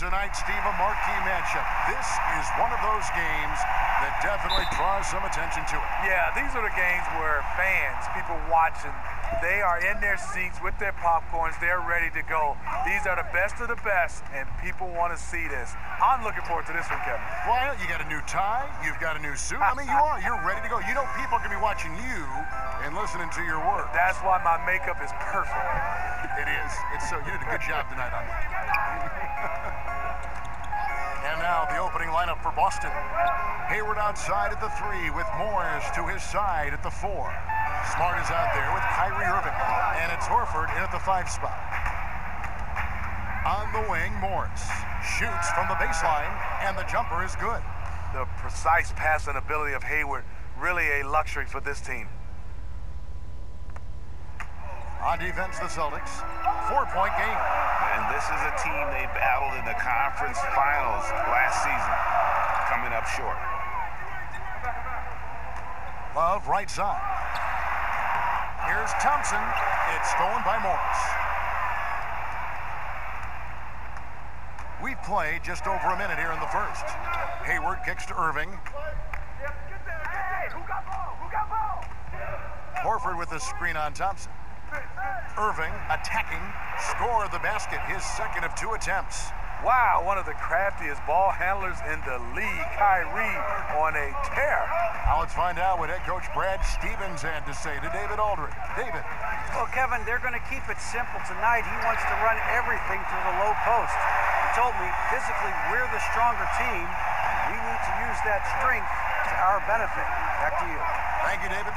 tonight, Steve, a marquee matchup. This is one of those games that definitely draws some attention to it. Yeah, these are the games where fans, people watching, they are in their seats with their popcorns. They're ready to go. These are the best of the best, and people want to see this. I'm looking forward to this one, Kevin. Well, you got a new tie. You've got a new suit. I mean, you are. You're ready to go. You know people can be watching you and listening to your work. That's why my makeup is perfect. It is. It's so. You did a good job tonight on that. And now the opening lineup for Boston. Hayward outside at the 3 with Morris to his side at the 4. Smart is out there with Kyrie Irving. And it's Horford in at the 5 spot. On the wing, Morris shoots from the baseline, and the jumper is good. The precise passing ability of Hayward, really a luxury for this team. On defense, the Celtics, 4-point game. And this is a team they battled in the conference finals last season, coming up short. Love, right side. Here's Thompson. It's stolen by Morris. We've played just over a minute here in the first. Hayward kicks to Irving. Horford with the screen on Thompson. Irving attacking, score the basket, his second of 2 attempts. Wow, one of the craftiest ball handlers in the league. Kyrie on a tear. Now let's find out what head coach Brad Stevens had to say to David Aldridge. David. Well, Kevin, they're going to keep it simple tonight. He wants to run everything through the low post. He told me physically we're the stronger team. We need to use that strength to our benefit. Back to you. Thank you, David.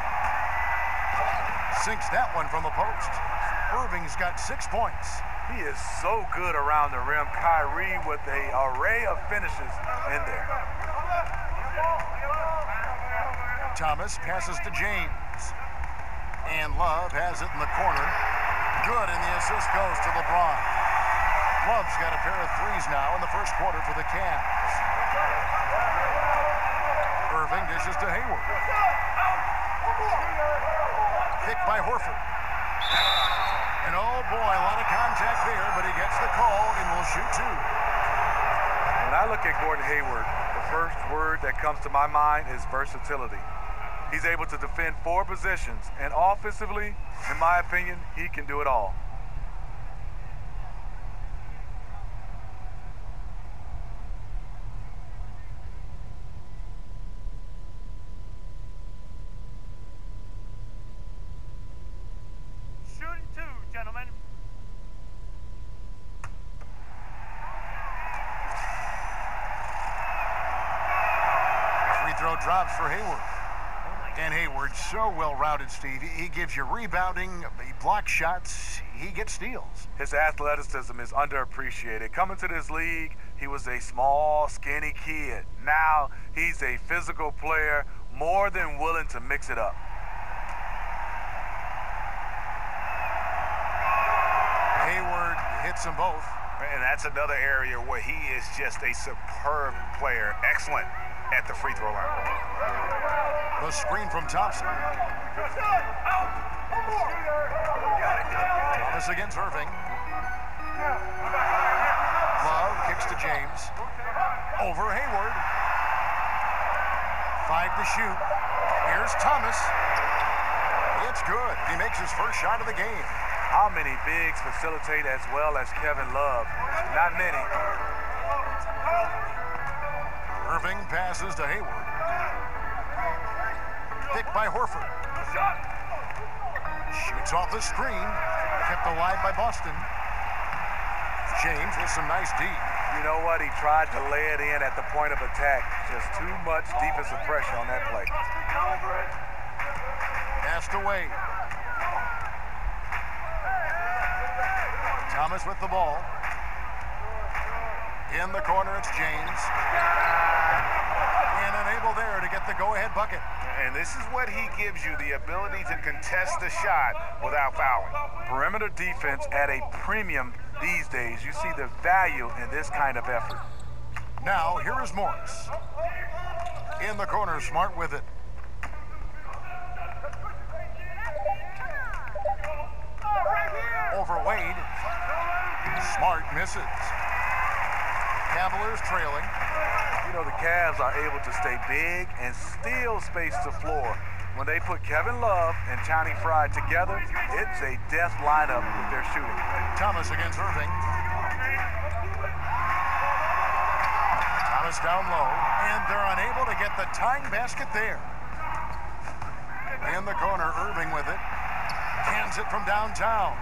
Sinks that one from the post. Irving's got 6 points. He is so good around the rim. Kyrie with an array of finishes in there. Thomas passes to James. And Love has it in the corner. Good, and the assist goes to LeBron. Love's got a pair of 3s now in the first quarter for the Cavs. Irving dishes to Hayward. Kicked by Horford. And oh boy, a lot of contact there, but he gets the call and will shoot 2. When I look at Gordon Hayward, the first word that comes to my mind is versatility. He's able to defend 4 positions, and offensively, in my opinion, he can do it all. Drops for Hayward. And Hayward, so well-rounded, Steve. He gives you rebounding, he blocks shots, he gets steals. His athleticism is underappreciated. Coming to this league, he was a small, skinny kid. Now, he's a physical player, more than willing to mix it up. Hayward hits them both. And that's another area where he is just a superb player. Excellent at the free throw line. The screen from Thompson. Thomas against Irving. Love kicks to James. Over Hayward. 5 to shoot. Here's Thomas. It's good. He makes his first shot of the game. How many bigs facilitate as well as Kevin Love? Not many. Irving passes to Hayward. Picked by Horford. Shoots off the screen. Kept alive by Boston. James with some nice D. You know what? He tried to lay it in at the point of attack. Just too much defensive pressure on that play. Pass to Wade. Thomas with the ball. In the corner, it's James. And unable there to get the go-ahead bucket. And this is what he gives you, the ability to contest the shot without fouling. Perimeter defense at a premium these days. You see the value in this kind of effort. Now, here is Morris. In the corner, Smart with it. Over Wade. Smart misses. Cavaliers trailing. You know, the Cavs are able to stay big and still space the floor. When they put Kevin Love and Johnny Fry together, it's a death lineup with their shooting. Thomas against Irving. Thomas down low, and they're unable to get the tying basket there. In the corner, Irving with it. Cans it from downtown.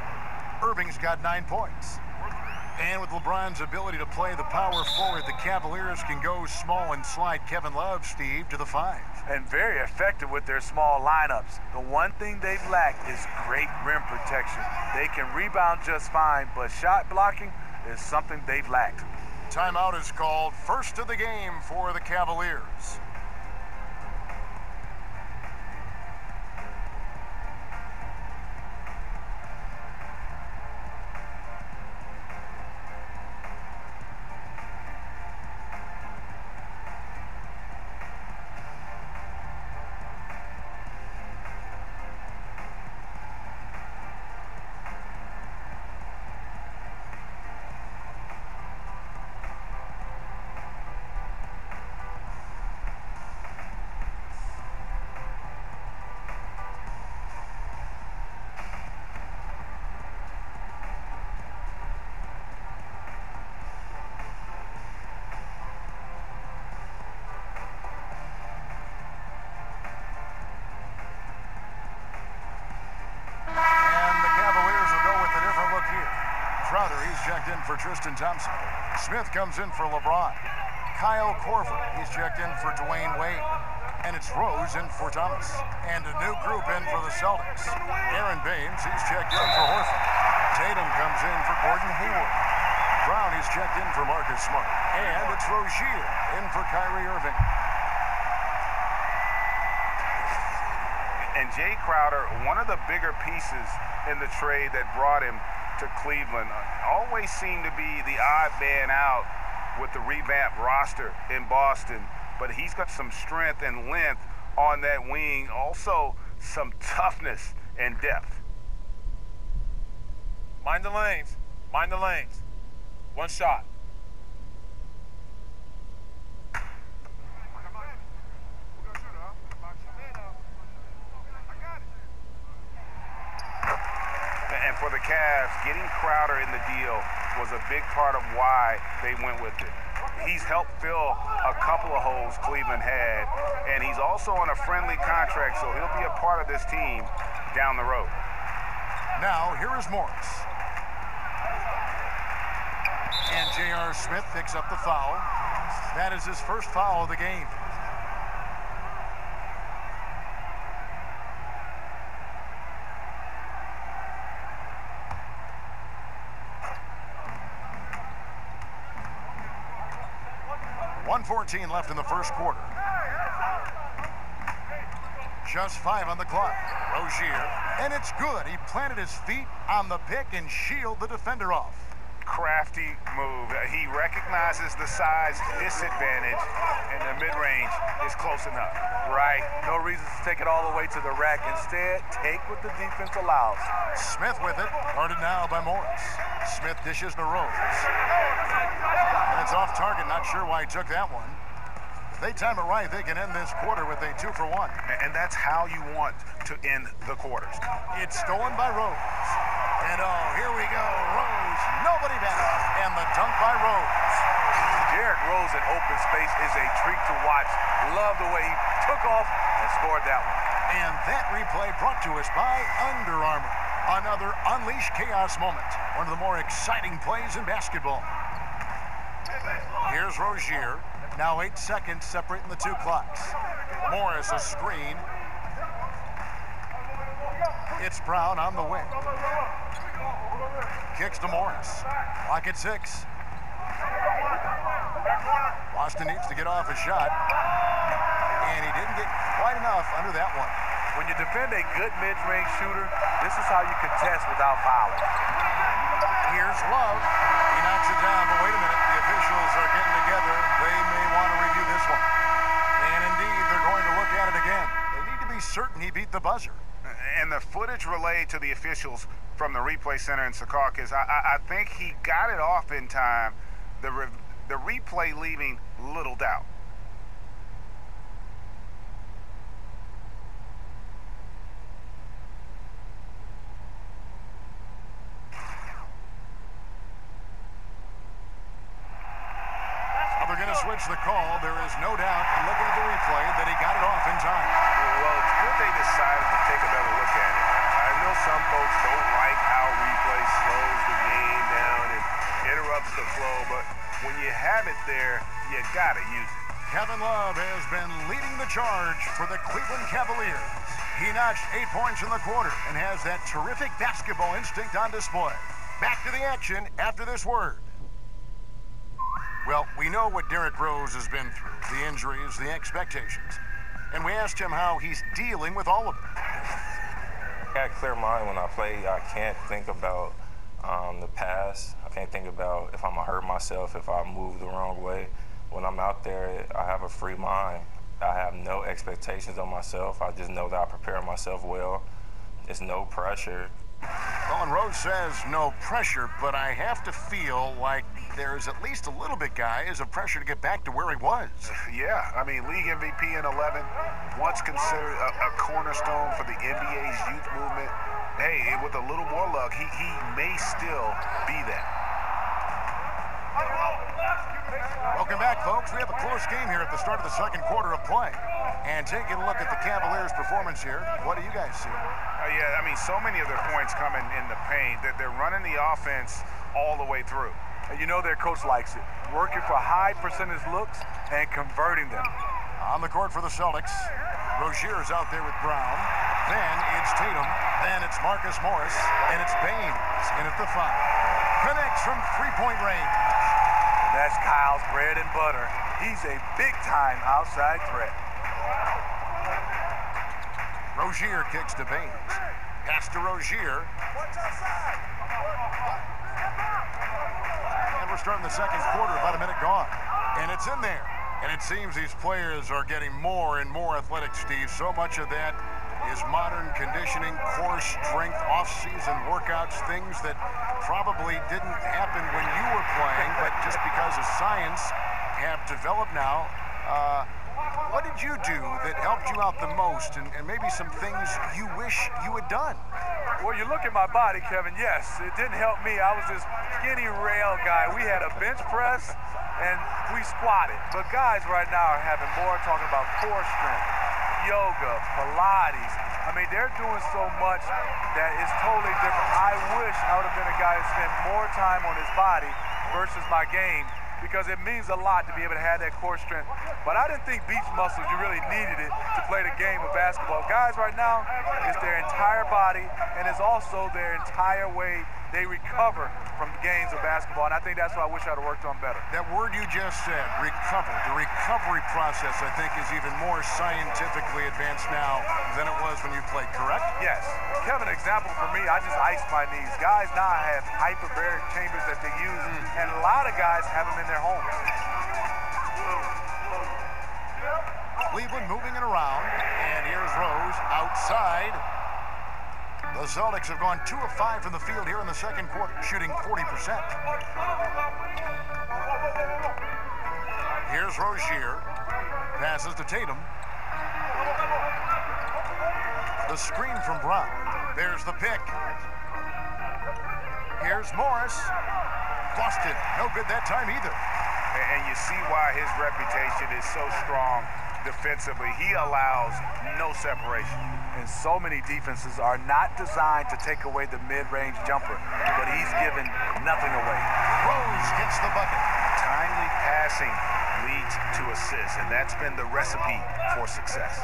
Irving's got 9 points. And with LeBron's ability to play the power forward, the Cavaliers can go small and slide Kevin Love, Steve, to the 5. And very effective with their small lineups. The one thing they've lacked is great rim protection. They can rebound just fine, but shot blocking is something they've lacked. Timeout is called. First of the game for the Cavaliers. Checked in for Tristan Thompson. Smith comes in for LeBron. Kyle Korver, he's checked in for Dwayne Wade. And it's Rose in for Thomas. And a new group in for the Celtics. Aaron Baines, he's checked in for Horford. Tatum comes in for Gordon Hayward. Brown, he's checked in for Marcus Smart. And it's Rozier in for Kyrie Irving. And Jay Crowder, one of the bigger pieces in the trade that brought him to Cleveland, always seemed to be the odd man out with the revamped roster in Boston, but he's got some strength and length on that wing, also some toughness and depth. Mind the lanes. Mind the lanes. One shot. And for the Cavs, getting Crowder in the deal was a big part of why they went with it. He's helped fill a couple of holes Cleveland had, and he's also on a friendly contract, so he'll be a part of this team down the road. Now, here is Morris. And J.R. Smith picks up the foul. That is his first foul of the game. .114 left in the first quarter. Just 5 on the clock. Rozier, and it's good. He planted his feet on the pick and shielded the defender off. Crafty move. He recognizes the size disadvantage, and the mid-range is close enough. Right. No reason to take it all the way to the rack. Instead, take what the defense allows. Smith with it. Guarded now by Morris. Smith dishes to Rose. And it's off target. Not sure why he took that one. If they time it right, they can end this quarter with a 2-for-1. And that's how you want to end the quarters. It's stolen by Rose. And oh, here we go. Rose, nobody back. And the dunk by Rose. Derrick Rose in open space is a treat to watch. Love the way he took off and scored that one. And that replay brought to us by Under Armour. Another Unleash Chaos moment. One of the more exciting plays in basketball. Here's Rozier. Now 8 seconds separating the two clocks. Morris a screen. It's Brown on the wing. Kicks to Morris. Clock at 6. Boston needs to get off a shot. And he didn't get quite enough under that one. When you defend a good mid-range shooter, this is how you contest without fouling. Here's Love. He knocks it down, but wait a minute. The officials are getting together. They may want to review this one. And indeed, they're going to look at it again. They need to be certain he beat the buzzer. And the footage relayed to the officials from the replay center in Secaucus, I think he got it off in time. The the replay leaving little doubt. They're going to switch the call. There is no doubt, and looking at the replay, that he got it off in time. Well, it's good they decided to take another look at it. I know some folks don't like how replay slows the game down and interrupts the flow, but when you have it there, you got to use it. Kevin Love has been leading the charge for the Cleveland Cavaliers. He notched 8 points in the quarter and has that terrific basketball instinct on display. Back to the action after this word. Well, we know what Derrick Rose has been through, the injuries, the expectations. And we asked him how he's dealing with all of it. I got a clear mind when I play. I can't think about the past. I can't think about if I'm going to hurt myself, if I move the wrong way. When I'm out there, I have a free mind. I have no expectations on myself. I just know that I prepare myself well. There's no pressure. Well, and Rose says no pressure, but I have to feel like there's at least a little bit, guys, of pressure to get back to where he was. Yeah, I mean, league MVP in 11, once considered a cornerstone for the NBA's youth movement. Hey, with a little more luck, he may still be that. Welcome back, folks. We have a close game here at the start of the second quarter of play. And taking a look at the Cavaliers' performance here, what do you guys see? Yeah, I mean, so many of their points coming in the paint that they're running the offense all the way through. And you know their coach likes it. Working for high percentage looks and converting them. On the court for the Celtics, Rozier is out there with Brown. Then it's Tatum. Then it's Marcus Morris. And it's Baines in at the 5. Connects from three-point range. That's Kyle's bread and butter. He's a big-time outside threat. Rozier kicks to Baines. Pass to Rozier. And we're starting the second quarter, about a minute gone. And it's in there. And it seems these players are getting more and more athletic, Steve. So much of that is modern conditioning, core strength, off-season workouts, things that probably didn't happen when you were playing, but just because of science have developed now. What did you do that helped you out the most, and maybe some things you wish you had done? Well, you look at my body, Kevin, yes, it didn't help me. I was this skinny rail guy. We had a bench press, and we squatted. But guys right now are having more talking about core strength, yoga, Pilates. I mean, they're doing so much that is totally different. I wish I would have been a guy who spent more time on his body versus my game, because it means a lot to be able to have that core strength. But I didn't think beach muscles, you really needed it to play the game of basketball. Guys right now, it's their entire body, and it's also their entire way they recover from games of basketball, and I think that's what I wish I'd have worked on better. That word you just said, recover, the recovery process, I think, is even more scientifically advanced now than it was when you played, correct? Yes. Kevin, example for me, I just iced my knees. Guys now have hyperbaric chambers that they use, and a lot of guys have them in their homes. Cleveland moving it around, and here's Rose outside. The Celtics have gone 2 of 5 from the field here in the second quarter, shooting 40%. Here's Rozier. Passes to Tatum. The screen from Brown. There's the pick. Here's Morris. Busted. No good that time either. And you see why his reputation is so strong defensively. He allows no separation. And so many defenses are not designed to take away the mid-range jumper, but he's given nothing away. Rose gets the bucket. Timely passing leads to assists, and that's been the recipe for success.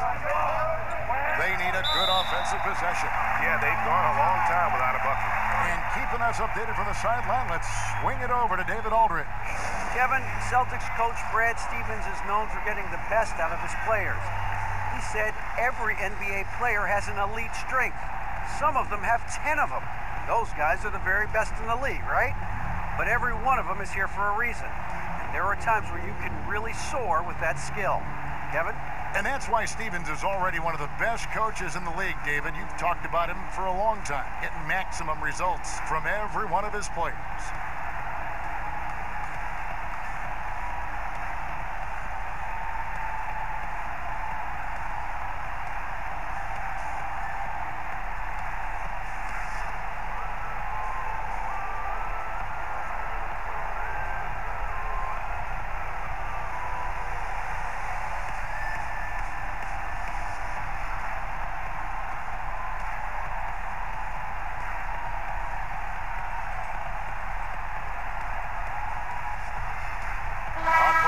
They need a good offensive possession. Yeah, they've gone a long time without a bucket. And keeping us updated from the sideline, let's swing it over to David Aldridge. Kevin, Celtics coach Brad Stevens is known for getting the best out of his players. He said every NBA player has an elite strength. Some of them have 10 of them. Those guys are the very best in the league, right? But every one of them is here for a reason. And there are times where you can really soar with that skill. Kevin? And that's why Stevens is already one of the best coaches in the league, David. You've talked about him for a long time, getting maximum results from every one of his players.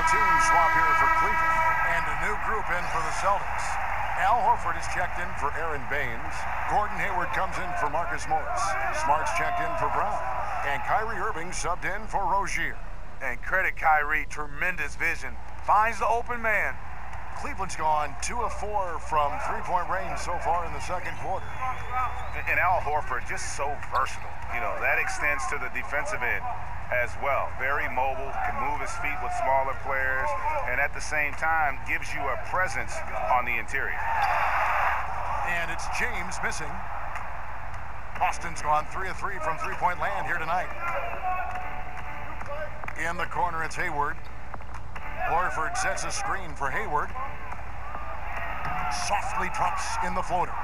platoon swap here for Cleveland. And a new group in for the Celtics. Al Horford is checked in for Aaron Baines. Gordon Hayward comes in for Marcus Morris. Smart's checked in for Brown. And Kyrie Irving subbed in for Rozier. And credit Kyrie, tremendous vision. Finds the open man. Cleveland's gone 2 of 4 from three-point range so far in the second quarter. And Al Horford, just so versatile. You know, that extends to the defensive end as well. Very mobile, can move his feet with smaller players, and at the same time gives you a presence on the interior. And it's James missing. Boston's gone 3 of 3 from three-point land here tonight. In the corner, it's Hayward. Horford sets a screen for Hayward. Softly drops in the floater.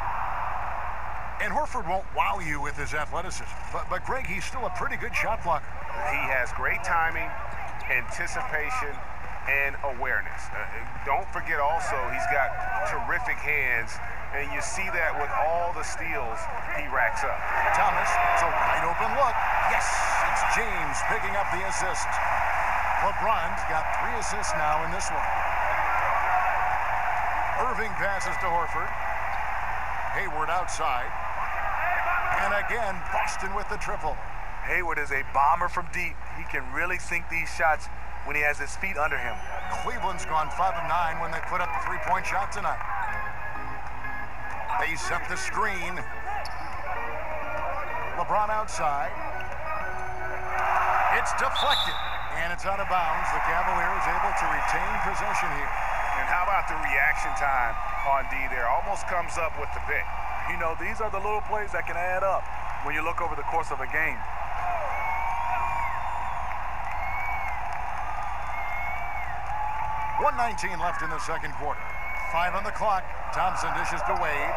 And Horford won't wow you with his athleticism. But Greg, he's still a pretty good shot blocker. He has great timing, anticipation, and awareness. Don't forget also, he's got terrific hands, and you see that with all the steals he racks up. Thomas, it's a wide open look. Yes, it's James picking up the assist. LeBron's got 3 assists now in this one. Irving passes to Horford. Hayward outside. And again, Boston with the triple. Hayward is a bomber from deep. He can really sink these shots when he has his feet under him. Cleveland's gone 5 of 9 when they put up the three-point shot tonight. They set the screen. LeBron outside. It's deflected. And it's out of bounds. The Cavaliers able to retain possession here. And how about the reaction time on D there? Almost comes up with the pick. You know, these are the little plays that can add up when you look over the course of a game. .119 left in the second quarter. 5 on the clock. Thompson dishes to Wade.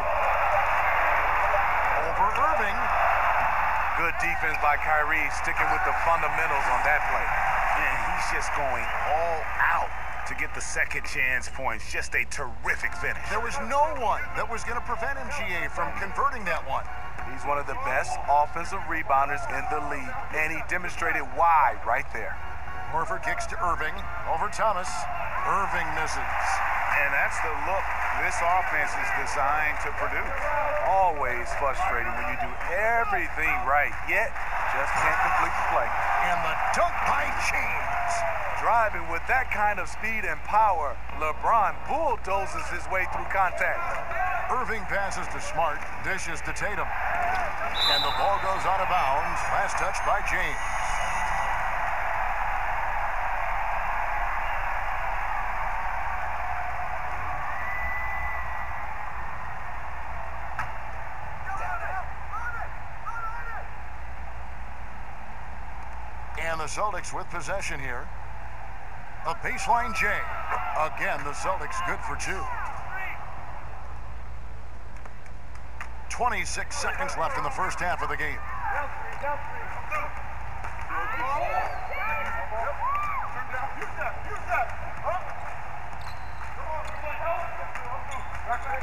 Over Irving. Good defense by Kyrie, sticking with the fundamentals on that play. And he's just going all out to get the second chance points. Just a terrific finish. There was no one that was going to prevent MGA from converting that one. He's one of the best offensive rebounders in the league, and he demonstrated why right there. Horford kicks to Irving. Over Thomas. Irving misses. And that's the look this offense is designed to produce. Always frustrating when you do everything right, yet just can't complete the play. And the dunk by James. Driving with that kind of speed and power, LeBron bulldozes his way through contact. Irving passes to Smart, dishes to Tatum. And the ball goes out of bounds. Last touch by James. And the Celtics with possession here. A baseline J. Again, the Celtics good for 2. 26 seconds left in the first half of the game.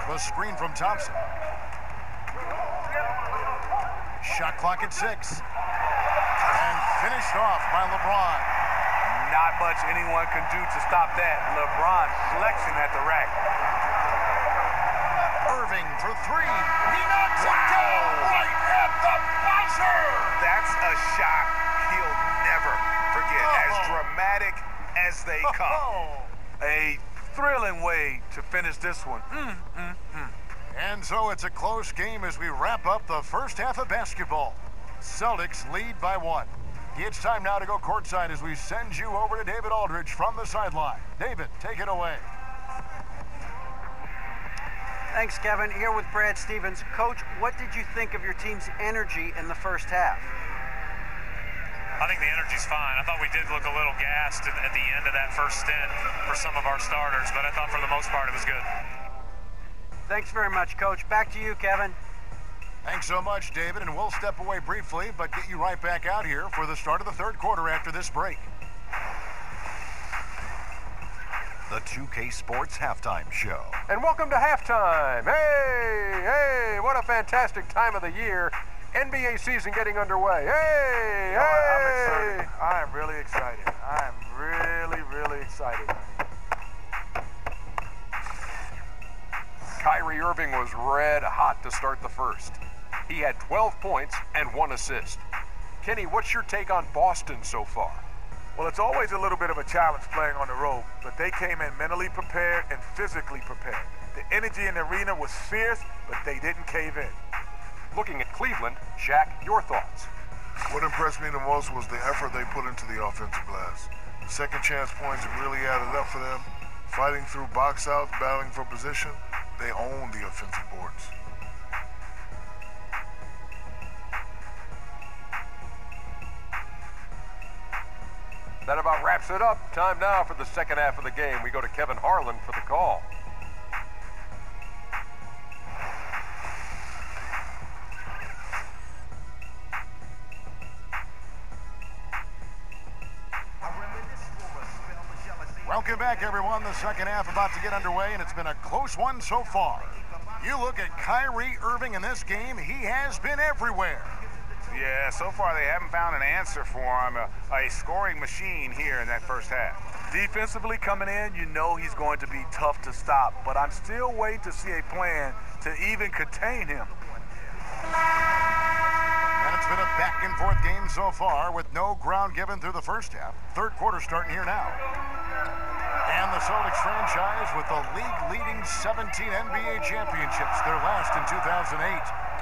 The screen from Thompson. Shot clock at 6. And finished off by LeBron. Not much anyone can do to stop that. LeBron flexing at the rack. Irving for 3. He knocks it down right at the buzzer. That's a shot he'll never forget. As dramatic as they come. A thrilling way to finish this one. And so it's a close game as we wrap up the first half of basketball. Celtics lead by 1. It's time now to go courtside as we send you over to David Aldridge from the sideline. David, take it away. Thanks, Kevin. Here with Brad Stevens. Coach, what did you think of your team's energy in the first half? I think the energy's fine. I thought we did look a little gassed at the end of that first stint for some of our starters, but I thought for the most part it was good. Thanks very much, Coach. Back to you, Kevin. Thanks so much, David, and we'll step away briefly, but get you right back out here for the start of the third quarter after this break. The 2K Sports Halftime Show. And welcome to halftime. Hey, what a fantastic time of the year. NBA season getting underway. I'm excited. I am really excited. I am really excited. Irving was red hot to start the first. He had 12 points and 1 assist. Kenny, what's your take on Boston so far? Well, it's always a little bit of a challenge playing on the road, but they came in mentally prepared and physically prepared. The energy in the arena was fierce, but they didn't cave in. Looking at Cleveland, Shaq, your thoughts? What impressed me the most was the effort they put into the offensive glass. The second chance points really added up for them. Fighting through box outs, battling for position, they owned the offensive boards. That about wraps it up. Time now for the second half of the game. We go to Kevin Harlan for the call. Welcome back, everyone. The second half about to get underway, and it's been a close one so far. You look at Kyrie Irving in this game, he has been everywhere. Yeah, so far they haven't found an answer for him, a scoring machine here in that first half. Defensively coming in, you know he's going to be tough to stop, but I'm still waiting to see a plan to even contain him. And it's been a back-and-forth game so far with no ground given through the first half. Third quarter starting here now. And the Celtics franchise with the league-leading 17 NBA championships, their last in 2008.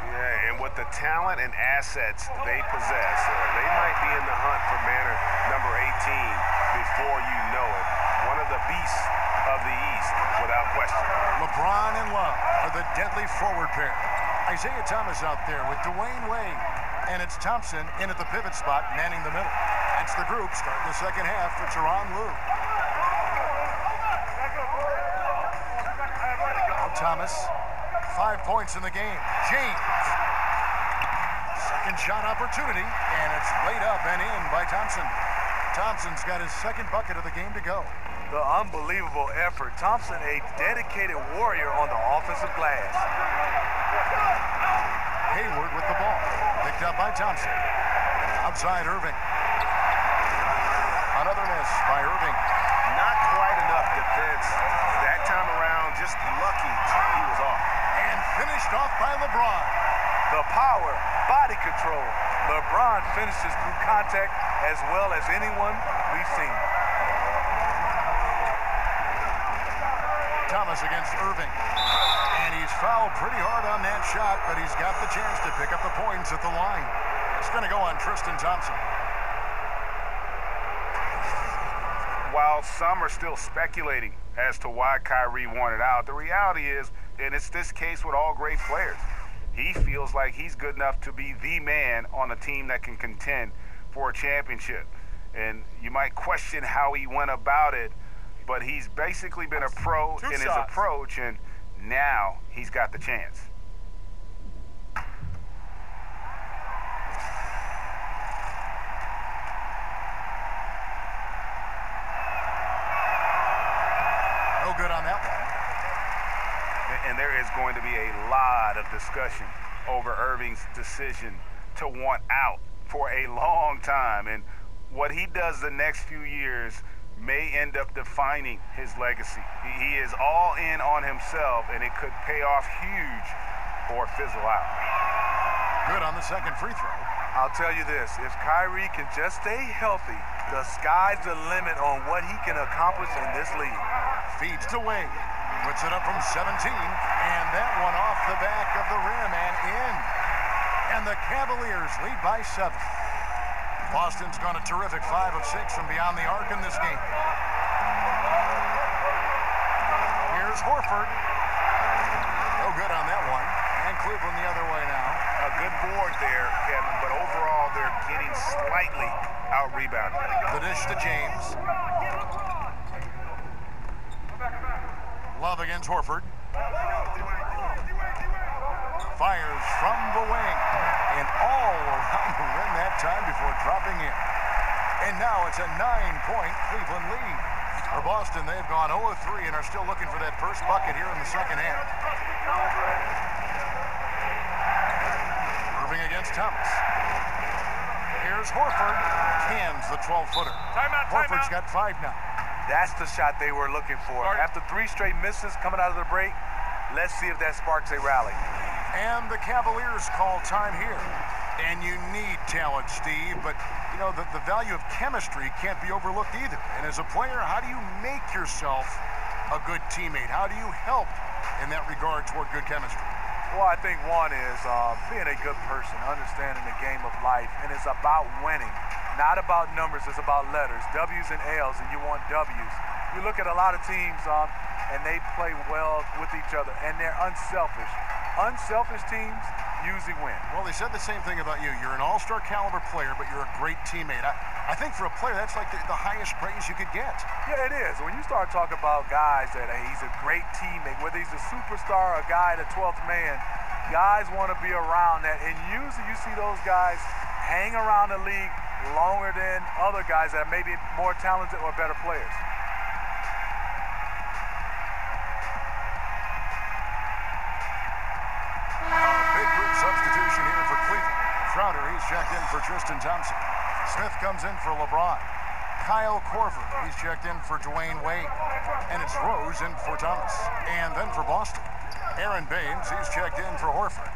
Yeah, and with the talent and assets they possess, they might be in the hunt for manor number 18 before you know it. One of the beasts of the East, without question. LeBron and Love are the deadly forward pair. Isaiah Thomas out there with Dwayne Wade. And it's Thompson in at the pivot spot, manning the middle. That's the group starting the second half for Tyronn Lue. Thomas, 5 points in the game. James. Second shot opportunity, and it's laid up and in by Thompson. Thompson's got his second bucket of the game to go. The unbelievable effort. Thompson, a dedicated warrior on the offensive glass. Hayward with the ball. Picked up by Thompson. Outside Irving. Another miss by Irving. Not quite enough defense that time around, just lucky he was off. And finished off by LeBron. The power, body control. LeBron finishes through contact as well as anyone we've seen. Thomas against Irving. And he's fouled pretty hard on that shot, but he's got the chance to pick up the points at the line. It's going to go on Tristan Thompson. While some are still speculating as to why Kyrie wanted out, the reality is, and it's this case with all great players, he feels like he's good enough to be the man on a team that can contend for a championship. And you might question how he went about it, but he's basically been a pro in his approach, and now he's got the chance. No good on that one. And there is going to be a lot of discussion over Irving's decision to want out for a long time. And what he does the next few years may end up defining his legacy. He is all in on himself, and it could pay off huge or fizzle out. Good on the second free throw. I'll tell you this, if Kyrie can just stay healthy, the sky's the limit on what he can accomplish in this league. Feeds to Wade. Puts it up from 17, and that one off the back of the rim and in. And the Cavaliers lead by 7. Boston's gone a terrific 5 of 6 from beyond the arc in this game. Here's Horford. No good on that one. And Cleveland the other way now. A good board there, Kevin, but overall they're getting slightly out-rebounded. The dish to James. Love against Horford. Fires from the wing. And all around the rim that time before dropping in. And now it's a 9-point Cleveland lead. For Boston, they've gone 0 of 3 and are still looking for that first bucket here in the second half. Irving against Thomas. Here's Horford. Cans the 12-footer. Horford's got 5 now. That's the shot they were looking for. After 3 straight misses coming out of the break, Let's see if that sparks a rally. And the Cavaliers call time here. And you need talent, Steve, but, you know, the value of chemistry can't be overlooked either. And as a player, how do you make yourself a good teammate? How do you help in that regard toward good chemistry? Well, I think one is being a good person, understanding the game of life, and it's about winning, not about numbers. It's about letters, W's and L's, and you want W's. You look at a lot of teams, and they play well with each other, and they're unselfish. Unselfish teams usually win. Well, they said the same thing about you. You're an all-star caliber player, but you're a great teammate. I think for a player, that's like the highest praise you could get. Yeah, it is. When you start talking about guys that, hey, he's a great teammate, whether he's a superstar or a guy, the 12th man, guys want to be around that. And usually you see those guys hang around the league longer than other guys that may be more talented or better players. Big group substitution here for Cleveland. Crowder, he's checked in for Tristan Thompson. Smith comes in for LeBron. Kyle Korver, he's checked in for Dwayne Wade. And it's Rose in for Thomas. And then for Boston, Aaron Baines, he's checked in for Horford.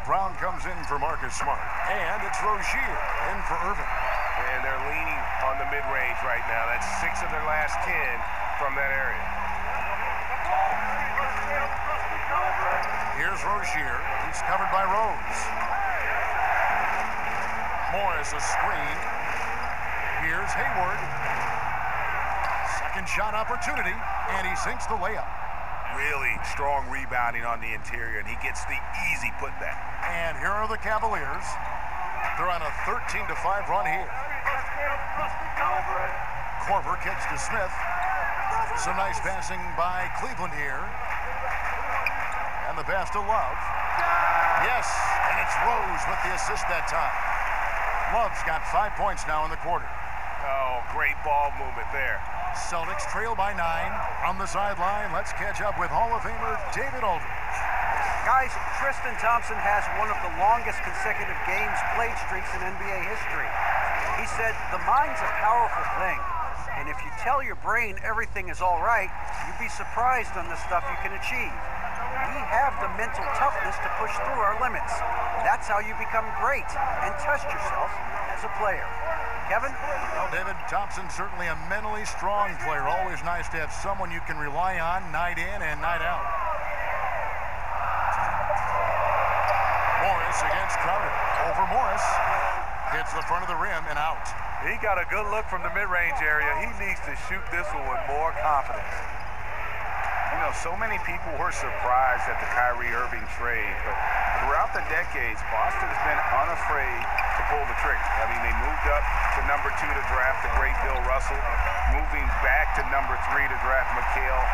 Brown comes in for Marcus Smart. And it's Rozier in for Irving. And they're leaning on the mid-range right now. That's 6 of their last 10 from that area. Here's Rozier. He's covered by Rose. Morris a screen. Here's Hayward. Second shot opportunity, and he sinks the layup. Really strong rebounding on the interior, and he gets the easy putback. And here are the Cavaliers. They're on a 13-5 run here. Korver kicks to Smith. Some nice passing by Cleveland here. And the pass to Love. Yes, and it's Rose with the assist that time. Love's got 5 points now in the quarter. Oh, great ball movement there. Celtics trail by 9. On the sideline, let's catch up with Hall of Famer David Aldridge. Guys, Tristan Thompson has one of the longest consecutive games played streaks in NBA history. He said, the mind's a powerful thing. And if you tell your brain everything is all right, you'd be surprised on the stuff you can achieve. We have the mental toughness to push through our limits. That's how you become great and test yourself as a player. Kevin? Well, David, Thompson's certainly a mentally strong player. Always nice to have someone you can rely on night in and night out. Morris against Crowder. Over Morris. Hits the front of the rim and out. He got a good look from the mid-range area. He needs to shoot this one with more confidence. You know, so many people were surprised at the Kyrie Irving trade, but throughout the decades, Boston's been unafraid to pull the trigger. I mean, they moved up to number 2 to draft the great Bill Russell, moving back to number 3 to draft McHale,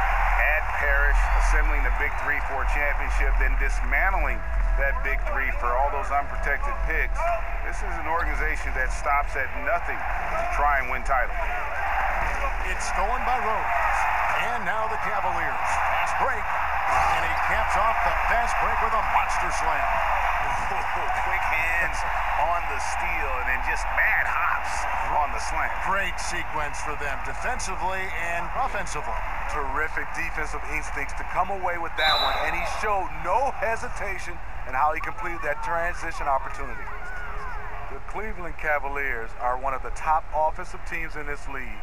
at Parrish, assembling the Big 3-4 championship, then dismantling that Big 3 for all those unprotected picks. This is an organization that stops at nothing to try and win titles. It's stolen by Rose. And now the Cavaliers. Fast break. And he caps off the fast break with a monster slam. Quick hands on the steal and then just mad hops on the slam. Great sequence for them defensively and offensively. Terrific defensive instincts to come away with that one, and he showed no hesitation in how he completed that transition opportunity. The Cleveland Cavaliers are one of the top offensive teams in this league.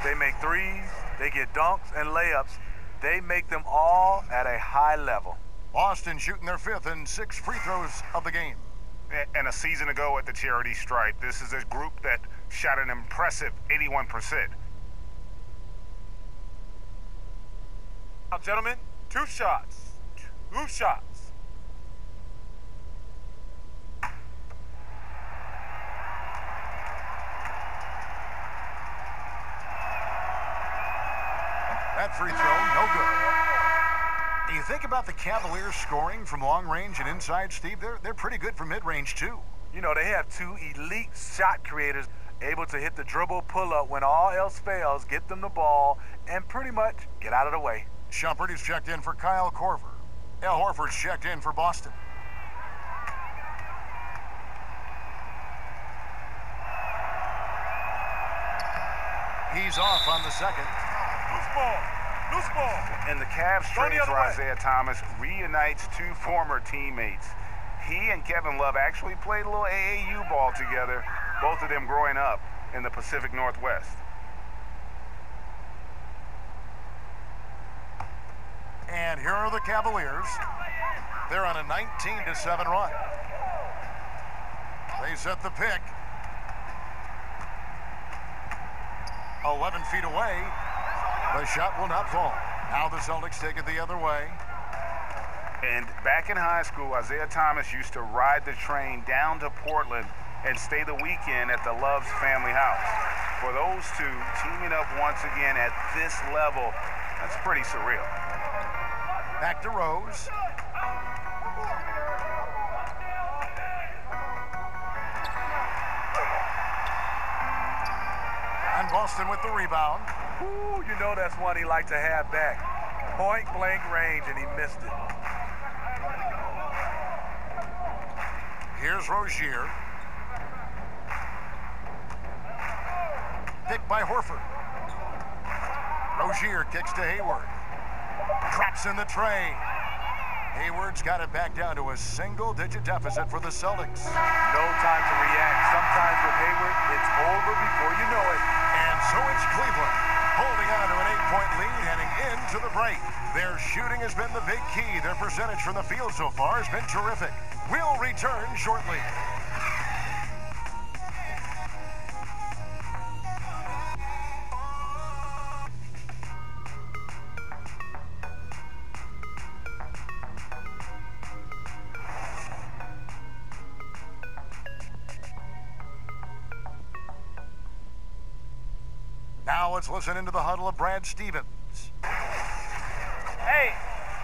They make threes, they get dunks and layups. They make them all at a high level. Boston shooting their 5th and 6th free throws of the game. And a season ago at the charity stripe, this is a group that shot an impressive 81%. Now, gentlemen, 2 shots. 2 shots. That free throw, no good. Do you think about the Cavaliers scoring from long range and inside, Steve? They're pretty good from mid-range, too. You know, they have 2 elite shot creators able to hit the dribble pull-up when all else fails, get them the ball, and pretty much get out of the way. Shumpert is checked in for Kyle Korver. Al Horford's checked in for Boston. He's off on the second. Loose ball. Loose ball. And the Cavs trade for Isaiah Thomas reunites two former teammates. He and Kevin Love actually played a little AAU ball together, both of them growing up in the Pacific Northwest. And here are the Cavaliers. They're on a 19-7 run. They set the pick. 11 feet away. The shot will not fall. Now the Celtics take it the other way. And back in high school, Isaiah Thomas used to ride the train down to Portland and stay the weekend at the Love's family house. For those two, teaming up once again at this level, that's pretty surreal. Back to Rose. And Boston with the rebound. Ooh, you know that's one he liked to have back. Point blank range, and he missed it. Here's Rozier. Picked by Horford. Rozier kicks to Hayward. Traps in the tray. Hayward's got it back down to a single-digit deficit for the Celtics. No time to react. Sometimes with Hayward, it's over before you know it. And so it's Cleveland holding on to an 8-point lead heading into the break. Their shooting has been the big key. Their percentage from the field so far has been terrific. We'll return shortly. Now let's listen into the huddle of Brad Stevens. Hey,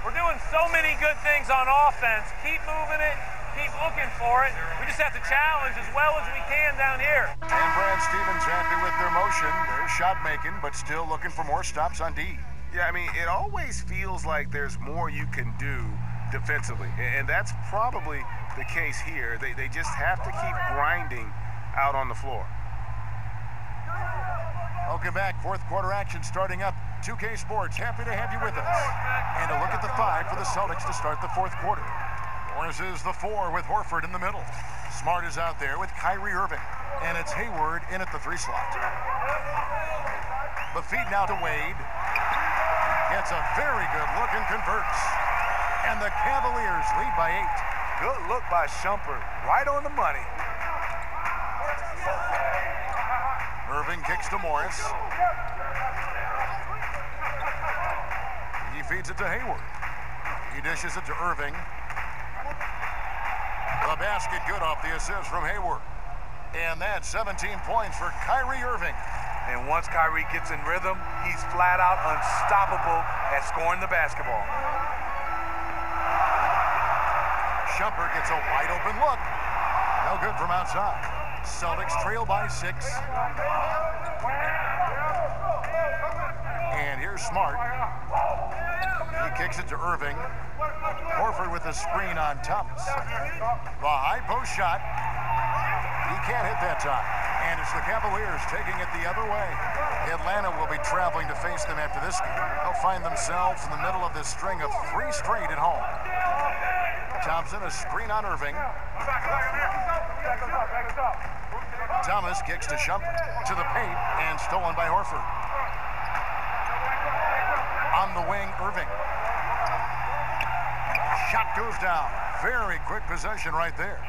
we're doing so many good things on offense. Keep moving it, keep looking for it. We just have to challenge as well as we can down here. And Brad Stevens happy with their motion. They're shot making, but still looking for more stops on D. Yeah, I mean, it always feels like there's more you can do defensively. And that's probably the case here. They just have to keep grinding out on the floor. Welcome back. Fourth quarter action starting up. 2K Sports, happy to have you with us. And a look at the 5 for the Celtics to start the fourth quarter. Morris is the 4 with Horford in the middle. Smart is out there with Kyrie Irving. And it's Hayward in at the 3 slot. The feed now to Wade. Gets a very good look and converts. And the Cavaliers lead by 8. Good look by Shumpert. Right on the money. Irving kicks to Morris. He feeds it to Hayward. He dishes it to Irving. The basket good off the assist from Hayward. And that's 17 points for Kyrie Irving. And once Kyrie gets in rhythm, he's flat out unstoppable at scoring the basketball. Shumpert gets a wide open look. No good from outside. Celtics trail by 6. And here's Smart. He kicks it to Irving. Horford with a screen on Thomas. The high post shot. He can't hit that time. And it's the Cavaliers taking it the other way. Atlanta will be traveling to face them after this game. They'll find themselves in the middle of this string of 3 straight at home. Thompson, a screen on Irving. Thomas kicks to Shumpert, to the paint, and stolen by Horford. On the wing, Irving. Shot goes down. Very quick possession right there.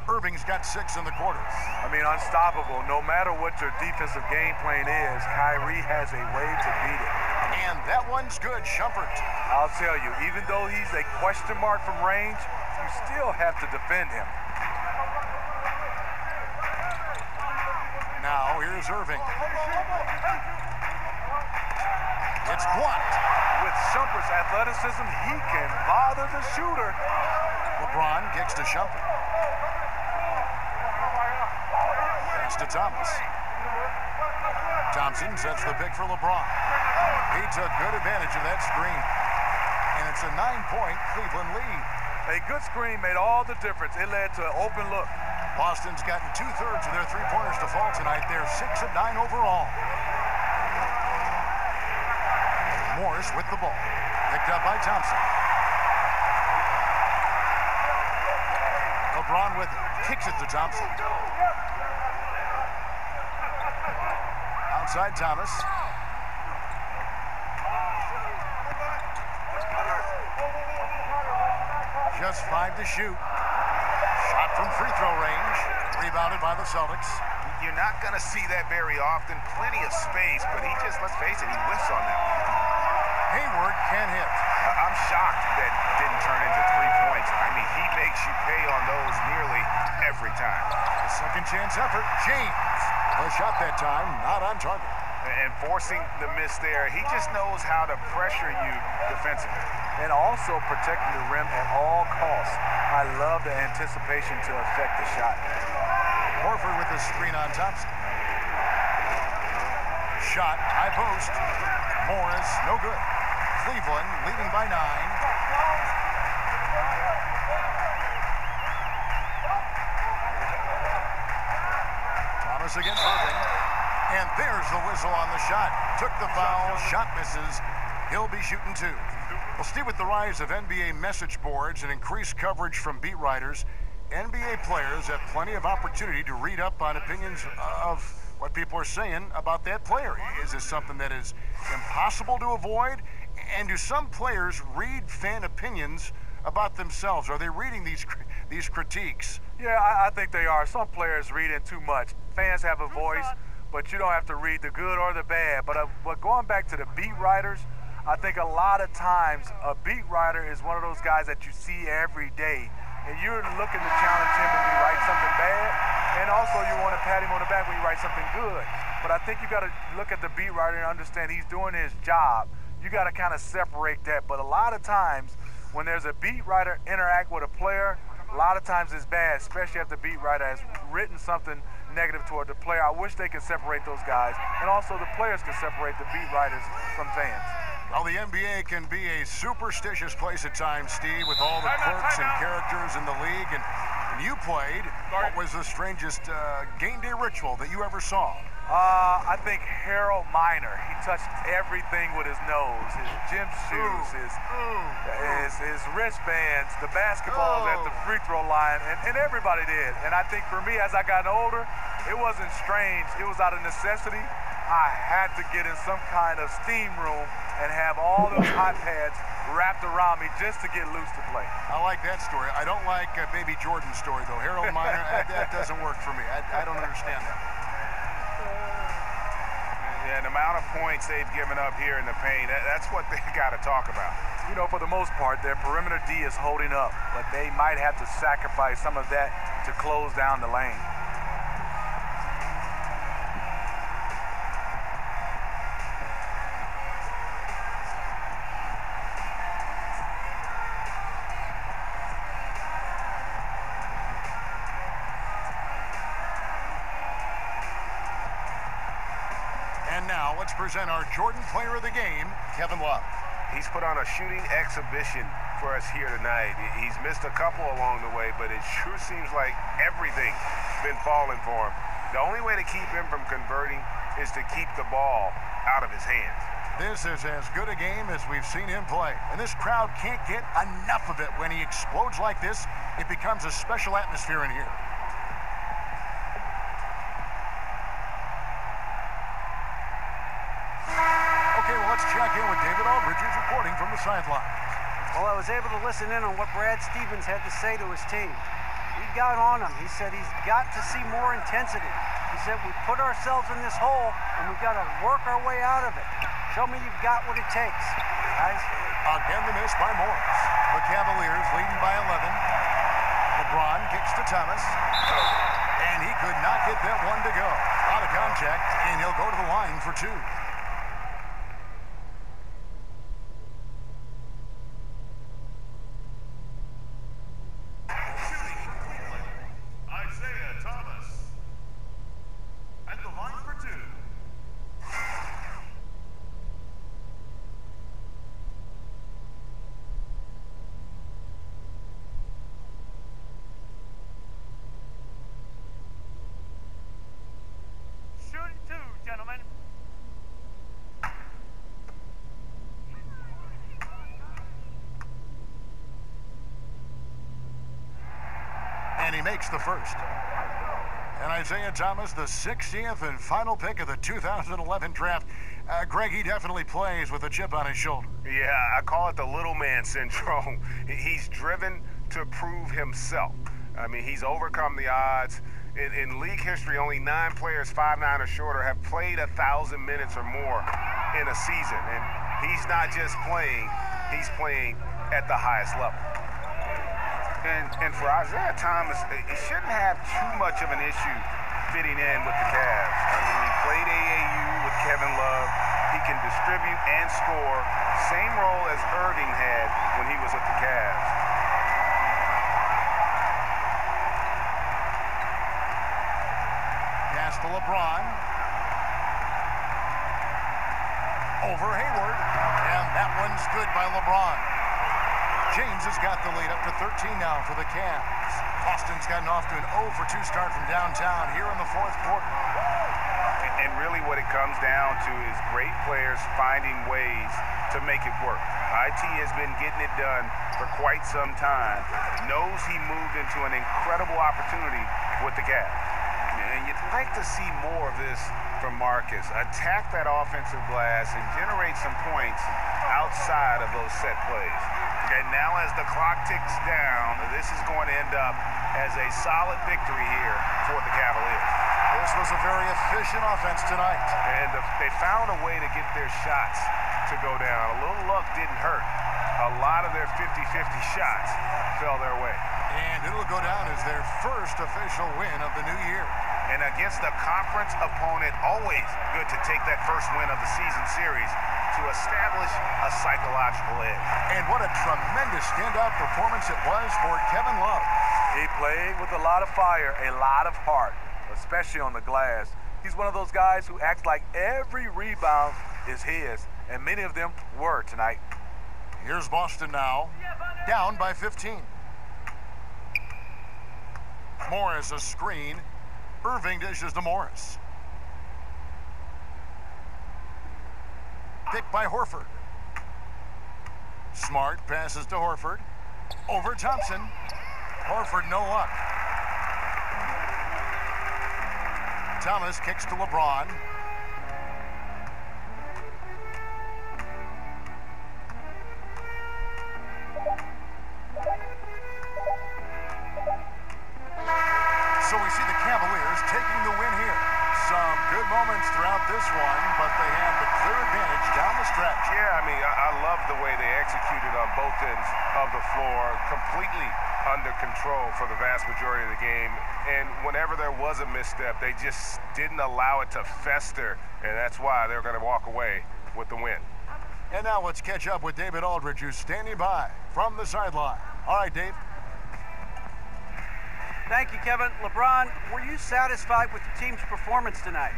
Irving's got 6 in the quarter. I mean, unstoppable. No matter what your defensive game plan is, Kyrie has a way to beat it. And that one's good, Shumpert. I'll tell you, even though he's a question mark from range, you still have to defend him. Now, here's Irving. It's blocked. With Shumpert's athleticism, he can bother the shooter. LeBron kicks to Shumpert. Pass to Thomas. Thompson sets the pick for LeBron. He took good advantage of that screen. And it's a 9-point Cleveland lead. A good screen made all the difference. It led to an open look. Boston's gotten 2/3 of their 3-pointers to fall tonight. They're 6 of 9 overall. Morris Cavaliers with the ball. Picked up by Thompson. LeBron with it. Kicks it to Thompson. Outside Thomas. Just 5 to shoot. Shot from free throw range. Rebounded by the Celtics. You're not going to see that very often. Plenty of space, but he just, let's face it, he whiffs on that one. Hayward can hit. I'm shocked that didn't turn into 3 points. I mean, he makes you pay on those nearly every time. A second chance effort. James. The shot that time, not on target. And forcing the miss there, he just knows how to pressure you defensively. And also protecting the rim at all costs. I love the anticipation to affect the shot. Horford with the screen on Thompson. Shot, high post. Morris, no good. Cleveland leading by 9. Thomas against Irving. And there's the whistle on the shot. Took the foul, shot misses. He'll be shooting 2. Well, Steve, with the rise of NBA message boards and increased coverage from beat writers, NBA players have plenty of opportunity to read up on opinions of what people are saying about that player. Is this something that is impossible to avoid? And do some players read fan opinions about themselves? Are they reading these critiques? Yeah, I think they are. Some players read in too much. Fans have a voice, but you don't have to read the good or the bad. But going back to the beat writers, I think a lot of times a beat writer is one of those guys that you see every day. And you're looking to challenge him when you write something bad, and also you want to pat him on the back when you write something good. But I think you got to look at the beat writer and understand he's doing his job. You got to kind of separate that. But a lot of times when there's a beat writer interact with a player, a lot of times it's bad, especially if the beat writer has written something negative toward the player. I wish they could separate those guys, and also the players can separate the beat writers from fans. Well, the NBA can be a superstitious place at times, Steve, with all the quirks and characters in the league. And when you played, what was the strangest game day ritual that you ever saw? I think Harold Miner. He touched everything with his nose, his gym shoes, his wristbands, the basketballs at the free throw line, and everybody did. And I think for me, as I got older, it wasn't strange. It was out of necessity. I had to get in some kind of steam room and have all those hot pads wrapped around me just to get loose to play. I like that story. I don't like Baby Jordan's story, though. Harold Miner, that doesn't work for me. I don't understand that. Yeah, the amount of points they've given up here in the paint, that's what they got to talk about. You know, for the most part, their perimeter D is holding up, but they might have to sacrifice some of that to close down the lane. And now let's present our Jordan Player of the Game, Kevin Love. He's put on a shooting exhibition for us here tonight. He's missed a couple along the way, but it sure seems like everything's been falling for him. The only way to keep him from converting is to keep the ball out of his hands. This is as good a game as we've seen him play. And this crowd can't get enough of it. When he explodes like this, it becomes a special atmosphere in here. Okay, well, let's check in with David Aldridge, who's reporting from the sideline. Well, I was able to listen in on what Brad Stevens had to say to his team. He got on him. He said he's got to see more intensity. He said we put ourselves in this hole, and we've got to work our way out of it. Show me you've got what it takes, guys. Again, the miss by Morris. The Cavaliers leading by 11. LeBron kicks to Thomas. And he could not get that one to go. Out of contact, and he'll go to the line for 2. And he makes the first. And Isaiah Thomas, the 60th and final pick of the 2011 draft. Greg, he definitely plays with a chip on his shoulder. Yeah, I call it the little man syndrome. He's driven to prove himself. I mean, he's overcome the odds. In league history, only 9 players 5'9" or shorter have played 1,000 minutes or more in a season. And he's not just playing, he's playing at the highest level. And for Isaiah Thomas, it shouldn't have too much of an issue fitting in with the Cavs. I mean, he played AAU with Kevin Love. He can distribute and score. Same role as Irving had when he was with the Cavs. Pass to LeBron. Over Hayward. And that one's good by LeBron. James has got the lead up to 13 now for the Cavs. Boston's gotten off to an 0-for-2 start from downtown here in the fourth quarter. And really what it comes down to is great players finding ways to make it work. IT has been getting it done for quite some time. Knows he moved into an incredible opportunity with the Cavs. And you'd like to see more of this from Marcus. Attack that offensive glass and generate some points outside of those set plays. And now as the clock ticks down, this is going to end up as a solid victory here for the Cavaliers. This was a very efficient offense tonight. And they found a way to get their shots to go down. A little luck didn't hurt. A lot of their 50-50 shots fell their way. And it'll go down as their first official win of the new year. And against a conference opponent, always good to take that first win of the season series to establish a psychological edge. And what a tremendous standout performance it was for Kevin Love. He played with a lot of fire, a lot of heart, especially on the glass. He's one of those guys who acts like every rebound is his, and many of them were tonight. Here's Boston now, down by 15. Morris a screen. Irving dishes to Morris. Picked by Horford. Smart passes to Horford. Over Thompson. Horford no luck. Thomas kicks to LeBron. So we see the Cavaliers taking the win here. Some good moments throughout this one, but they have the clear advantage down the stretch. Yeah, I mean, I love the way they executed on both ends of the floor, completely under control for the vast majority of the game. And whenever there was a misstep, they just didn't allow it to fester, and that's why they're going to walk away with the win. And now let's catch up with David Aldridge, who's standing by from the sideline. All right, Dave. Thank you, Kevin. LeBron, were you satisfied with the team's performance tonight?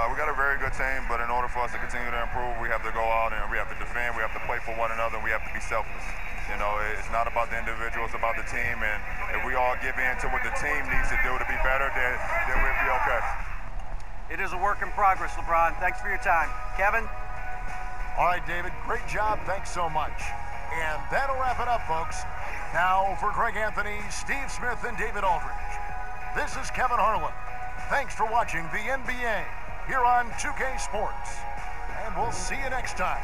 We got a very good team, but in order for us to continue to improve, we have to go out and we have to defend, we have to play for one another, and we have to be selfless. You know, it's not about the individual, it's about the team, and if we all give in to what the team needs to do to be better, then we'll be okay. It is a work in progress, LeBron. Thanks for your time. Kevin? All right, David, great job. Thanks so much. And that'll wrap it up, folks. Now, for Greg Anthony, Steve Smith, and David Aldridge, this is Kevin Harlan. Thanks for watching the NBA here on 2K Sports. And we'll see you next time.